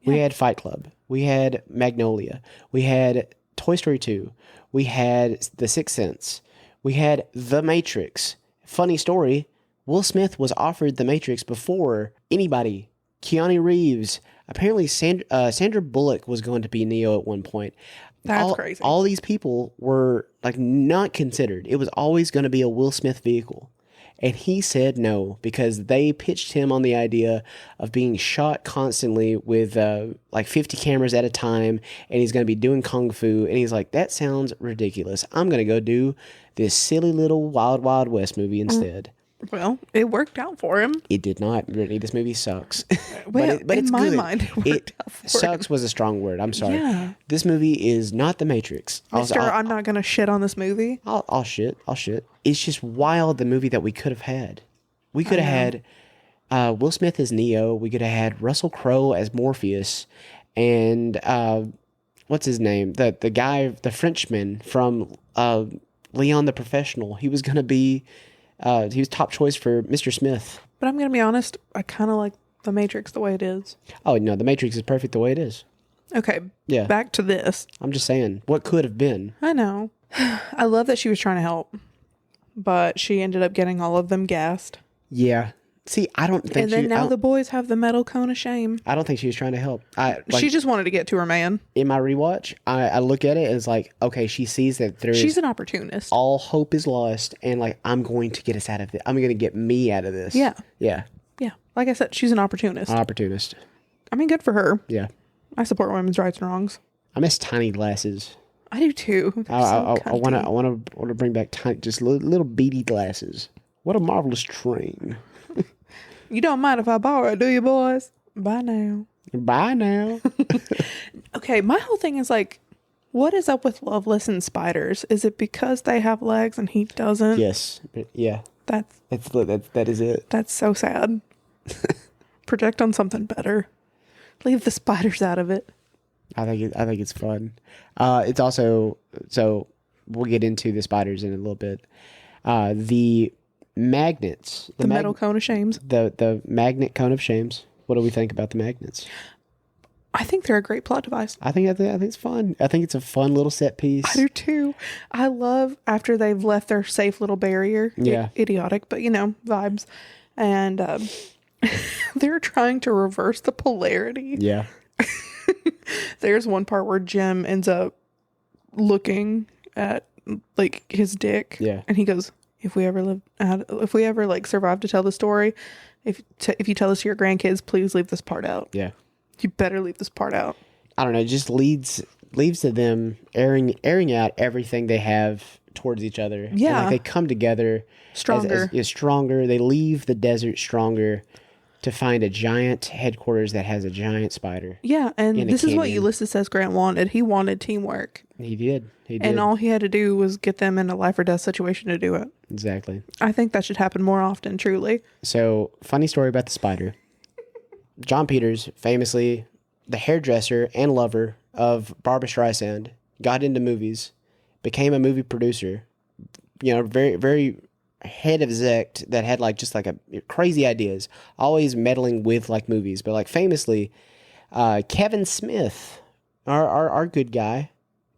We had Fight Club. We had Magnolia. We had Toy Story 2. We had The Sixth Sense. We had The Matrix. Funny story, Will Smith was offered The Matrix before anybody. Keanu Reeves. Apparently Sandra Bullock was going to be Neo at one point. That's crazy. All these people were like not considered. It was always going to be a Will Smith vehicle. And he said no because they pitched him on the idea of being shot constantly with like 50 cameras at a time, and he's going to be doing kung fu. And he's like, that sounds ridiculous. I'm going to go do this silly little Wild Wild West movie instead. Well, it worked out for him. It did not, Brittany. This movie sucks. Well, but in it's my good. mind, it worked out for sucks him. was a strong word. I'm sorry. Yeah. This movie is not The Matrix. Mister, I'm not going to shit on this movie. I'll shit. It's just wild, the movie that we could have had. We could have had Will Smith as Neo. We could have had Russell Crowe as Morpheus. And what's his name? The guy, the Frenchman from Leon the Professional. He was going to be... he was top choice for Mr. Smith. But I'm going to be honest, I kind of like The Matrix the way it is. Oh, no, The Matrix is perfect the way it is. Okay, Yeah. back to this. I'm just saying, what could have been? I know. I love that she was trying to help, but she ended up getting all of them gassed. Yeah. See, I don't think And then now the boys have the metal cone of shame. I don't think she was trying to help. She just wanted to get to her man. In my rewatch, I look at it and it's like, okay, she sees that She's an opportunist. all hope is lost, and like, I'm going to get us out of it. I'm going to get me out of this. Yeah. Yeah. Yeah. Like I said, she's an opportunist. Opportunist. I mean, good for her. Yeah. I support women's rights and wrongs. I miss tiny glasses. I do too. They're I so want to bring back tiny, just little beady glasses. What a marvelous train. You don't mind if I borrow it, do you, boys? Bye now. Bye now. Okay, my whole thing is like, what is up with Loveless and spiders? Is it because they have legs and he doesn't? Yes. Yeah. That is it. That's so sad. Project on something better. Leave the spiders out of it. I think it's fun. It's also, so we'll get into the spiders in a little bit. The magnets, The metal cone of shames. the magnet cone of shames. What do we think about the magnets? I think they're a great plot device. I think it's fun. I think it's a fun little set piece. I do too. I love after they've left their safe little barrier. Yeah. Idiotic, but vibes. And they're trying to reverse the polarity. Yeah. There's one part where Jim ends up looking at like his dick. Yeah. And he goes, if we ever like survive to tell the story, if you tell this to your grandkids, please leave this part out. Yeah. You better leave this part out. I don't know. It just leads to them airing out everything they have towards each other. And, Yeah. like, they come together Stronger. stronger. They leave the desert stronger to find a giant headquarters that has a giant spider. Yeah, and In a this is what canyon. Ulysses S. Grant wanted. He wanted teamwork. He did. And all he had to do was get them in a life or death situation to do it. Exactly. I think that should happen more often, truly. So, funny story about the spider. John Peters, famously the hairdresser and lover of Barbra Streisand, got into movies, became a movie producer, very, very head of zect that had crazy ideas, always meddling with like movies. But like famously, Kevin Smith, our good guy,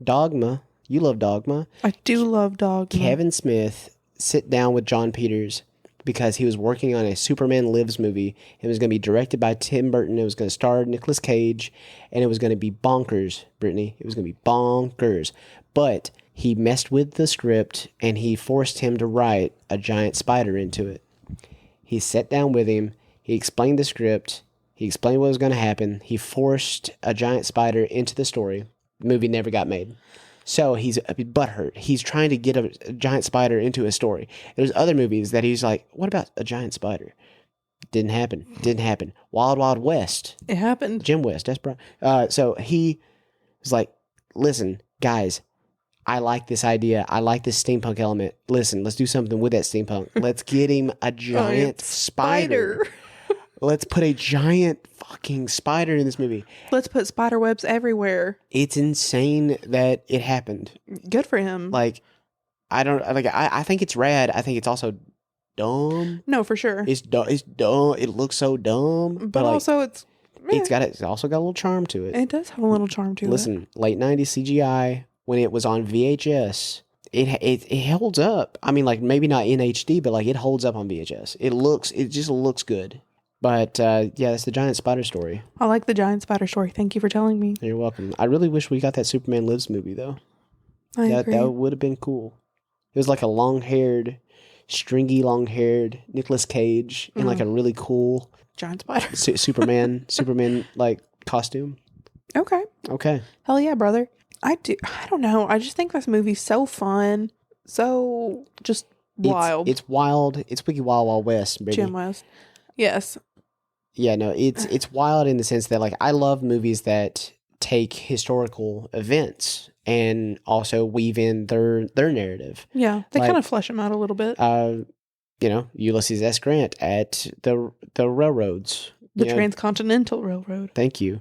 Dogma, you love Dogma. I do love Dogma. Kevin Smith sit down with John Peters because he was working on a Superman Lives movie. It was going to be directed by Tim Burton. It was going to star Nicolas Cage, and it was going to be bonkers, Brittany. It was going to be bonkers. But he messed with the script, and he forced him to write a giant spider into it. He sat down with him. He explained the script. He explained what was going to happen. He forced a giant spider into the story. The movie never got made. So he's butthurt. He's trying to get a giant spider into a story. There's other movies that he's like, what about a giant spider? Didn't happen. Wild Wild West. It happened. Jim West. That's so he was like, listen, guys, I like this idea. I like this steampunk element. Listen, let's do something with that steampunk. Let's get him a giant spider. Let's put a giant fucking spider in this movie. Let's put spider webs everywhere. It's insane that it happened. Good for him. Like, I think it's rad. I think it's also dumb. No, for sure. It's dumb. It looks so dumb. But like, also it's also got a little charm to it. It does have a little charm to it. Listen, late 90s CGI, when it was on VHS, it holds up. I mean, like, maybe not in HD, but like it holds up on VHS. It just looks good. But yeah, that's the giant spider story. I like the giant spider story. Thank you for telling me. You're welcome. I really wish we got that Superman Lives movie though. I agree. That would have been cool. It was like a long-haired stringy, long-haired Nicolas Cage in like a really cool Giant spider. Superman like costume. Okay. Okay. Hell yeah, brother. I don't know. I just think this movie's so fun. So just wild. It's wild. It's Wiki Wild Wild West, baby. Jim West. Yes. Yeah, no, it's wild in the sense that like I love movies that take historical events and also weave in their narrative. Yeah. They Like, kind of flesh them out a little bit. You know, Ulysses S. Grant at the railroads. The you know, Transcontinental Railroad. Thank you.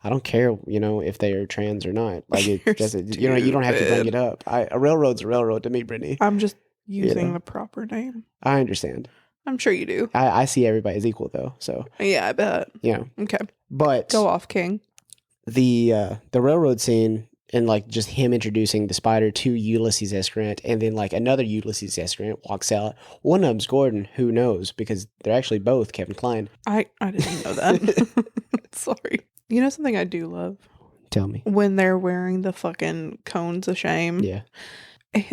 I don't care, you know, if they are trans or not. Like it You're doesn't. You know, you don't have to bring stupid. it up. A railroad's a railroad to me, Brittany. I'm just using know. the proper name. I understand. I'm sure you do. I see everybody as equal though. So Yeah, I bet. you know, Okay. but Go off, King. the railroad scene and like just him introducing the spider to Ulysses S. Grant, and then like another Ulysses S. Grant walks out. One of them's Gordon. Who knows? Because they're actually both Kevin Kline. I didn't know that. Sorry. You know something I do love? Tell me. When they're wearing the fucking cones of shame. Yeah.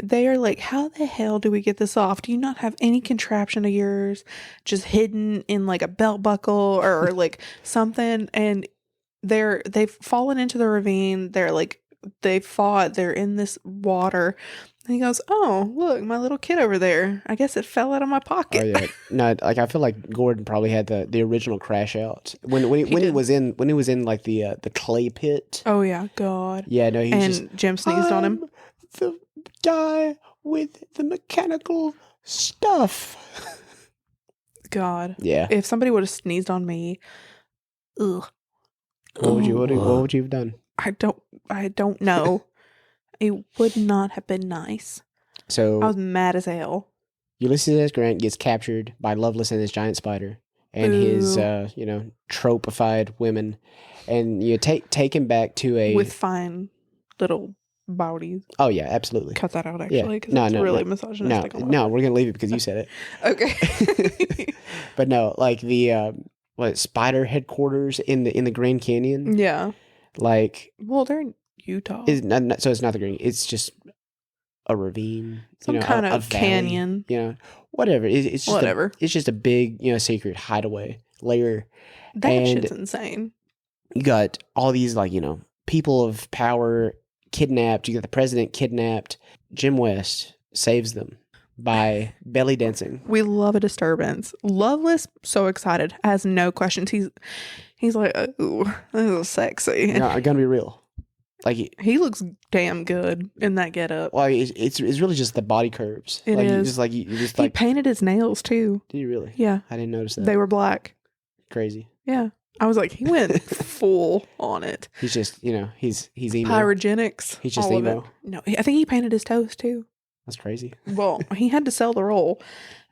They are like, how the hell do we get this off? Do you not have any contraption of yours just hidden in like a belt buckle or like something? And they've fallen into the ravine. They fought. They're in this water. And he goes, "Oh, look, my little kid over there. I guess it fell out of my pocket." Oh yeah. No, like I feel like Gordon probably had the original crash out when he was in like the clay pit. Oh yeah, God. Yeah, no, he was just And Jim sneezed on him. the guy with the mechanical stuff. God. Yeah. If somebody would have sneezed on me, ugh. What would you have done? I don't know. It would not have been nice. So I was mad as hell. Ulysses S. Grant gets captured by Lovelace and his giant spider and his tropified women, and you take him back to a With fine little bodies. Oh yeah, absolutely. Cut that out Yeah. actually, because No, it's no, really no. misogynistic. No, we're gonna leave it because you said it. Okay. But no, like the spider headquarters in the Grand Canyon. Yeah. Like Well, they're in Utah. so it's not the Grand. It's just a ravine, Some kind a of valley, canyon. Whatever. It's just Whatever. it's just a big secret hideaway lair. That and shit's insane. You got all these people of power kidnapped. You got the president kidnapped. Jim West saves them by belly dancing. We love a disturbance. Loveless, so excited, has no questions. He's like, "Ooh, this is sexy." No, I'm gonna be real. Like He looks damn good in that getup. well, it's really just the body curves. It is. You just He painted his nails too. Did you really? Yeah, I didn't notice that. they were black. Crazy. Yeah, I was like, he went full on it. He's just he's emo. Pyrogenics. He's just all of emo. it. No, I think he painted his toes too. That's crazy. Well, he had to sell the role.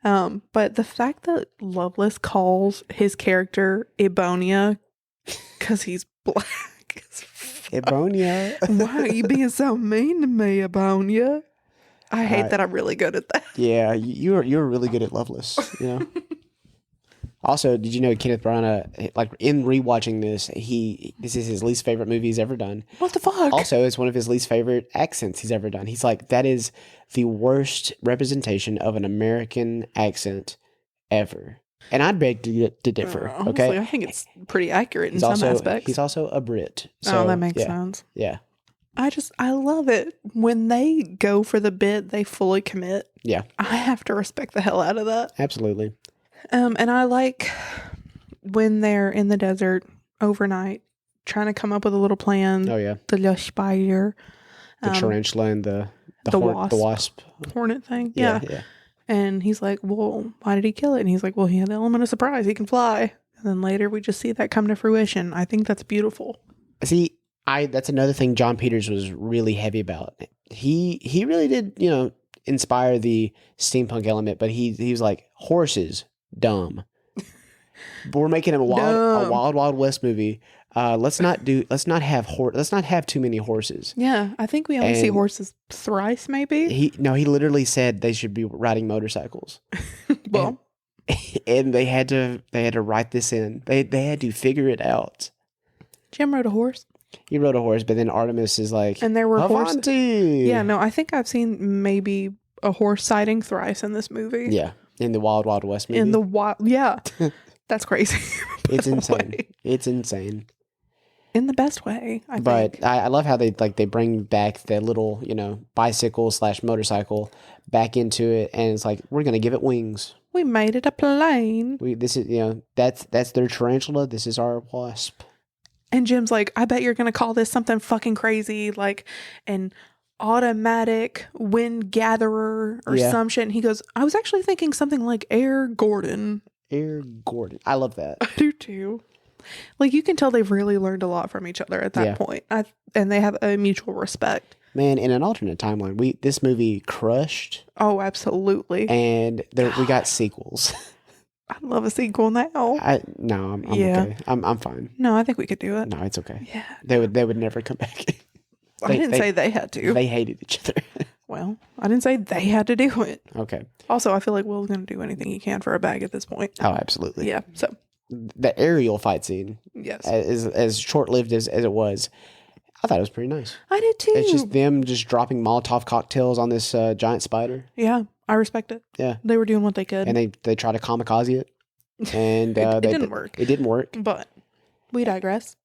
But the fact that Loveless calls his character Ebonia because he's black. Ebonia. Why are you being so mean to me, Ebonia? I hate that I'm really good at that. Yeah, you're really good at Loveless. Also, did you know Kenneth Branagh, like in rewatching this is his least favorite movie he's ever done. What the fuck? Also, it's one of his least favorite accents he's ever done. He's like, that is the worst representation of an American accent ever. And I'd beg to differ. Honestly, Okay, I think it's pretty accurate in he's some also aspects. he's also a Brit. So, that makes yeah, sense. Yeah, I love it. When they go for the bit, they fully commit. yeah, I have to respect the hell out of that. absolutely. And I like when they're in the desert overnight, trying to come up with a little plan. Oh yeah, The little spider. the tarantula and the wasp. Hornet thing. Yeah, Yeah. yeah. And he's like, well, why did he kill it? And he's like, well, he had the element of surprise. He can fly. And then later we just see that come to fruition. I think that's beautiful. See, that's another thing John Peters was really heavy about. He really did, inspire the steampunk element, but he was like, horses, dumb. But we're making a wild west movie. Let's not have too many horses. Yeah. I think we only see horses thrice, maybe. He literally said they should be riding motorcycles. Well, and they had to write this in. They had to figure it out. Jim rode a horse. He rode a horse, but then Artemis is like, And there were horses. Avanti! Yeah, no, I think I've seen maybe a horse sighting thrice in this movie. Yeah, in the Wild Wild West movie. In the wild, yeah, that's crazy. It's By the insane. way. It's insane. In the best way, I But think. I love how they bring back that little bicycle / motorcycle back into it, and it's like we're gonna give it wings. We made it a plane. This is that's their tarantula. This is our wasp. And Jim's like, I bet you're going to call this something fucking crazy, like an automatic wind gatherer or Yeah. some shit. And he goes, I was actually thinking something like Air Gordon. Air Gordon. I love that. I do too. Like, you can tell they've really learned a lot from each other at that Yeah. point. And they have a mutual respect. Man, in an alternate timeline, this movie crushed, Oh, absolutely. and we got sequels. I love a sequel now. I'm Yeah. okay. I'm fine. No, I think we could do it. No, it's okay. Yeah. They would never come back. I didn't say they had to. They hated each other. Well, I didn't say they had to do it. Okay. Also, I feel like Will's going to do anything he can for a bag at this point. Oh, absolutely. Yeah. So, The aerial fight scene, yes. as short-lived as it was, I thought it was pretty nice. I did too. It's just them just dropping Molotov cocktails on this giant spider. Yeah, I respect it. Yeah. They were doing what they could. And they try to kamikaze it. And it they didn't work. It didn't work. But we digress.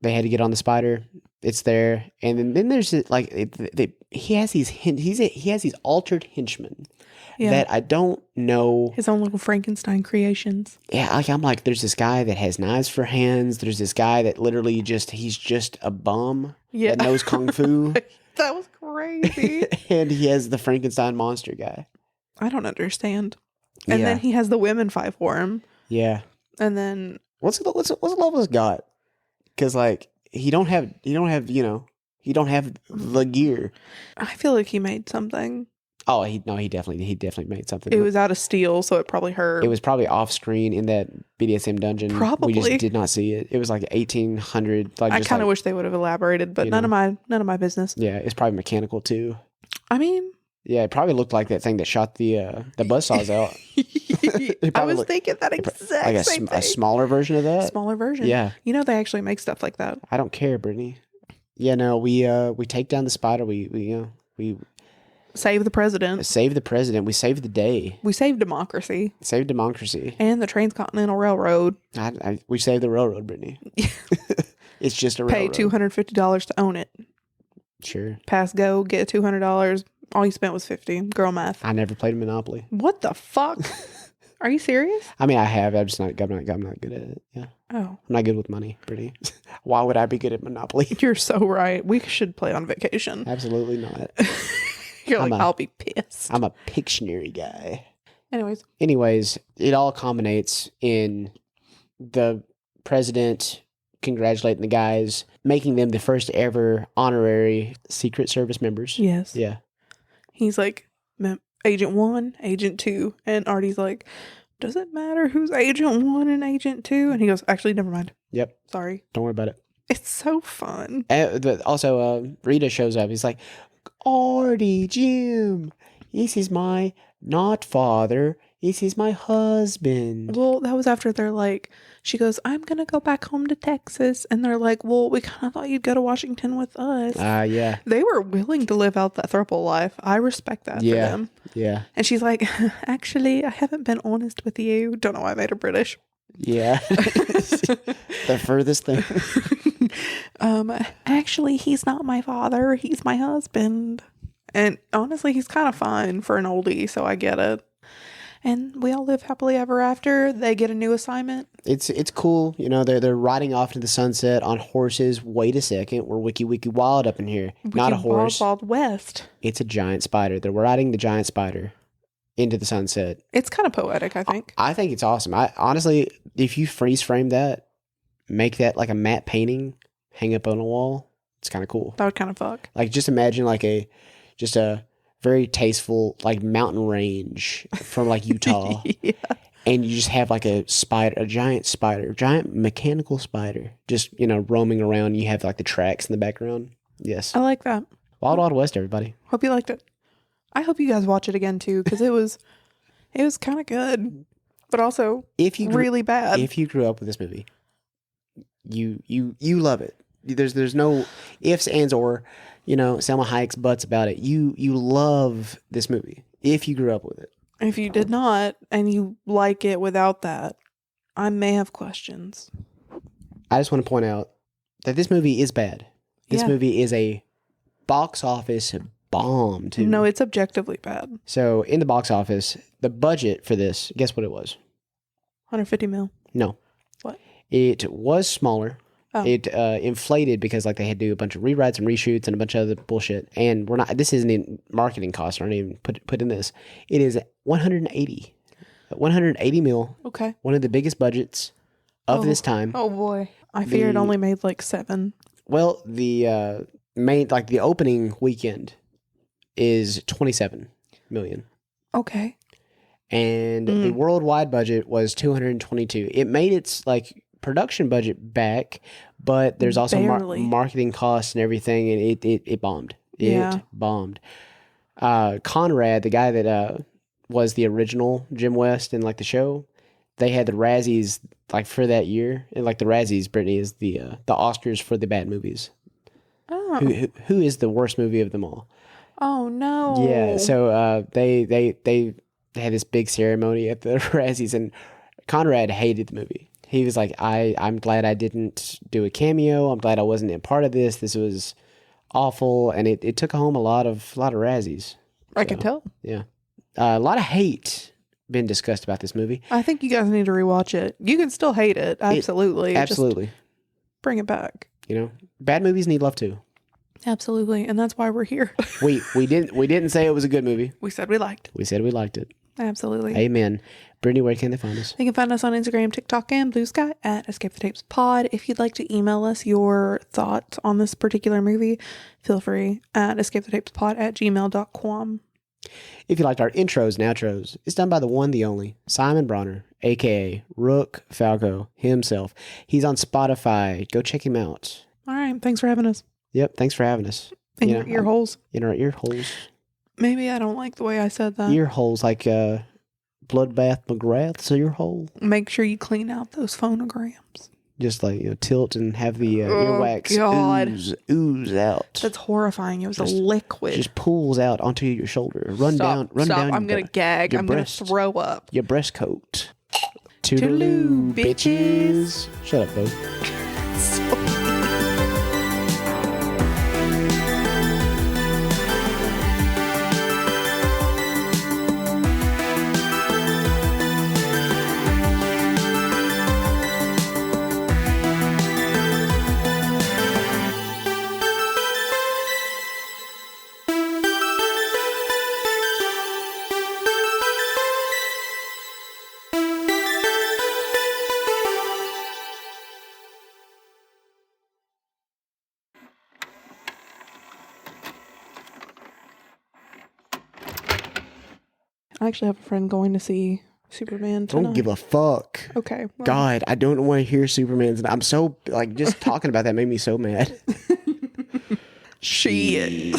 They had to get on the spider. It's there. And then there's he has these altered henchmen Yeah. that I don't know. His own little Frankenstein creations. Yeah, I'm like, there's this guy that has knives for hands. There's this guy that literally he's just a bum Yeah. that knows kung fu. That was crazy. And he has the Frankenstein monster guy. I don't understand. And Yeah. then he has the women fight for him. Yeah. And then What's the level this got? Because he don't have the gear. I feel like he made something. Oh, he definitely made something. It was out of steel, so it probably hurt. It was probably off screen in that BDSM dungeon. Probably. We just did not see it. It was like 1800. I kind of wish they would have elaborated, but none of my business. Yeah, it's probably mechanical too. I mean, Yeah, it probably looked like that thing that shot the buzzsaws out. I probably was looked thinking that exact like same thing. a smaller version of that. Smaller version. Yeah. You know they actually make stuff like that. I don't care, Brittany. Yeah, no, we take down the spider. We Save the president. save the president. We save the day. We saved democracy Save democracy. and the Transcontinental Railroad. We saved the railroad, Brittany. It's just a Pay railroad. $250 to own it. Sure. Pass go, get $200. All you spent was $50. Girl math. I never played Monopoly. What the fuck? Are you serious? I mean, I have. I'm not good at it. Yeah. Oh, I'm not good with money, Brittany. Why would I be good at Monopoly? you're so right. We should play on vacation. Absolutely not. You're like, I'm a- I'll be pissed. I'm a Pictionary guy. Anyways, It all culminates in the president congratulating the guys, making them the first ever honorary Secret Service members. yes. Yeah. He's like, Agent 1, Agent 2. And Artie's like, does it matter who's Agent 1 and Agent 2? And he goes, actually, never mind. Yep. Sorry. Don't worry about it. It's so fun. But also, Rita shows up. He's like, Artie, Jim, this is my not father. This is my husband. Well, that was after they're like, she goes, I'm going to go back home to Texas. And they're like, well, we kind of thought you'd go to Washington with us. Yeah. They were willing to live out that throuple life. I respect that for Yeah. them. Yeah. And she's like, actually, I haven't been honest with you. Don't know why I made her British. Yeah. The furthest thing. Actually, he's not my father. He's my husband. And honestly, he's kind of fine for an oldie, so I get it. And we all live happily ever after. They get a new assignment. It's cool. You know, they're riding off to the sunset on horses. Wait a second. We're wiki wild up in here. Not a Wicked horse. Wild, Wild West. It's a giant spider. They're riding the giant spider into the sunset. It's kind of poetic, I think. I think it's awesome. I honestly, if you freeze frame that, make that like a matte painting, hang up on a wall, it's kind of cool. That would kind of fuck. Like just imagine like a very tasteful like mountain range from like Utah. Yeah. And you just have like a giant mechanical spider just, roaming around. You have like the tracks in the background. Yes. I like that. Wild Wild West, everybody. Hope you liked it. I hope you guys watch it again too, because it was kind of good, but also really bad. If you grew up with this movie, you love it. There's no ifs, ands, or Selma Hayek's buts about it. You love this movie. if you grew up with it. If you did not and you like it without that, I may have questions. I just want to point out that this movie is bad. This Yeah. movie is a box office bomb, too. No, it's objectively bad. So, in the box office, the budget for this, guess what it was? 150 mil. No. What? It was smaller. Oh. It inflated because like they had to do a bunch of rewrites and reshoots and a bunch of other bullshit. And we're not. This isn't in marketing costs. Aren't even put in this. It is 180 mil. Okay. One of the biggest budgets of this time. Oh boy. I fear it only made like 7. Well, the the opening weekend is 27 million. Okay. And the worldwide budget was 222. It made its like production budget back, but there's also Barely. marketing costs and everything, and it bombed. It bombed. Conrad, the guy that was the original Jim West in like the show, they had the Razzies like for that year, and like the Razzies, Brittany, is the Oscars for the bad movies. Oh. Who is the worst movie of them all? Oh no. Yeah, so they had this big ceremony at the Razzies, and Conrad hated the movie. He was like, I'm glad I didn't do a cameo. I'm glad I wasn't a part of this. This was awful, and it took home a lot of Razzies. I can tell. Yeah, a lot of hate been discussed about this movie. I think you guys need to rewatch it. You can still hate it. Absolutely. Absolutely. Just bring it back. You know, bad movies need love too. Absolutely. And that's why we're here. We didn't say it was a good movie. We said we liked it. We said we liked it. Absolutely. Amen. Brittany, where can they find us? You can find us on Instagram, TikTok, and Blue Sky at Escape the Tapes Pod. If you'd like to email us your thoughts on this particular movie, feel free at escapethetapespod@gmail.com. If you liked our intros and outros, it's done by the one, the only, Simon Bronner, a.k.a. Rook Falco himself. He's on Spotify. Go check him out. All right. Thanks for having us. Yep, thanks for having us. In your ear holes. In our ear holes. Maybe I don't like the way I said that. Ear holes like Bloodbath McGrath's ear hole. Make sure you clean out those phonograms. Just like, tilt and have the earwax God. ooze out. That's horrifying. It was a liquid. Just pulls out onto your shoulder. Run Stop. down. I'm going to gag. I'm going to throw up. Your breast coat. Toodaloo, bitches. Shut up, Bo. I actually have a friend going to see Superman tonight. Don't give a fuck. Okay. Well, God, I don't want to hear Superman's. I'm so, just talking about that made me so mad. shit.